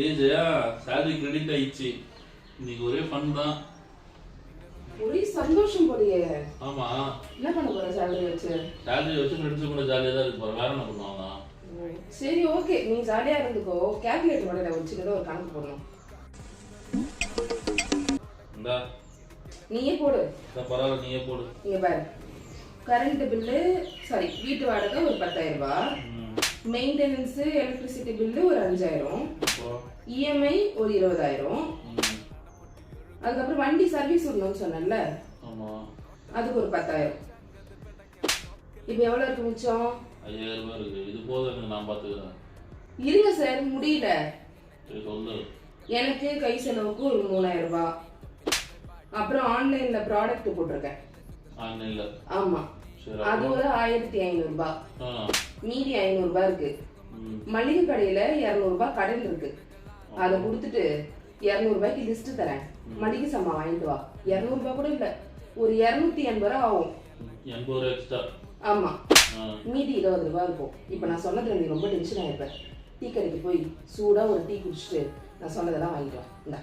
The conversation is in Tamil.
ஏய் ஜெயா, salary credit ஆயிடுச்சு. இன்னைக்கு ஒரே ஃபன் தான். ஒரே சந்தோஷம் போறியே. ஆமா. என்ன பண்ண போற salary வச்சு? salary வச்சு ஃப்ரெண்ட்ஸ் கூட ஜாலியா தான் இருக்க போறேன். வேற என்ன பண்ணுவாங்க? சரி ஓகே, நீ ஜாலியா இருந்துக்கோ. கால்குலேட்டர் மட்டும் நான் வச்சுக்கிட்டு ஒரு கணக்கு போடணும். இந்தா. நீயே போடு. பரவாயில்ல, நீயே போடு. இங்க பாரு. கரண்ட் பில்லு சாரி வீட்டு வாடகை ஒரு 10,000 ரூபாய். மெயின்டெனன்ஸ் எலக்ட்ரிசிட்டி பில்லு ஒரு 5,000. இஎம்ஐ ஒரு 20,000. அதுக்கப்புறம் வண்டி சர்வீஸ் விடணும்னு சொன்னேன்ல, அதுக்கு ஒரு 10,000. இப்போ எவ்வளோ இருக்கு மிச்சம்? 5,000 ரூபாய் இருக்கு. இது போதும், நான் பார்த்துக்கிறேன். இருங்க சார், முடியல. சொல்லு. எனக்கு கை செலவுக்கு ஒரு 3,000 ரூபாய். அப்புறம் ஆன்லைன்ல ப்ராடக்ட் போட்டிருக்கேன். ஆன்லைன்ல? ஆமா. அது ஒரு 1,500 ரூபாய். மீதி 500 ரூபாய் இருக்கு. மளிகை கடையில 200 ரூபாய் கடன் இருக்கு. அதை கொடுத்துட்டு 200 ரூபாய்க்கு லிஸ்ட் தரேன். மளிகை சாமான் வாங்கிட்டு வா. 200 ரூபாய் கூட இல்ல, ஒரு 280 ரூபாய் ஆகும். 80 ரூபாய் எக்ஸ்ட்ரா? ஆமா. மீதி 20 ரூபாய் இருக்கும். இப்ப நான் சொன்னதுல நீ ரொம்ப டென்ஷன் ஆயிருப்ப. டீ கடைக்கு போய் சூடா ஒரு டீ குடிச்சிட்டு நான் சொன்னதெல்லாம் வாங்கிட்டு வா.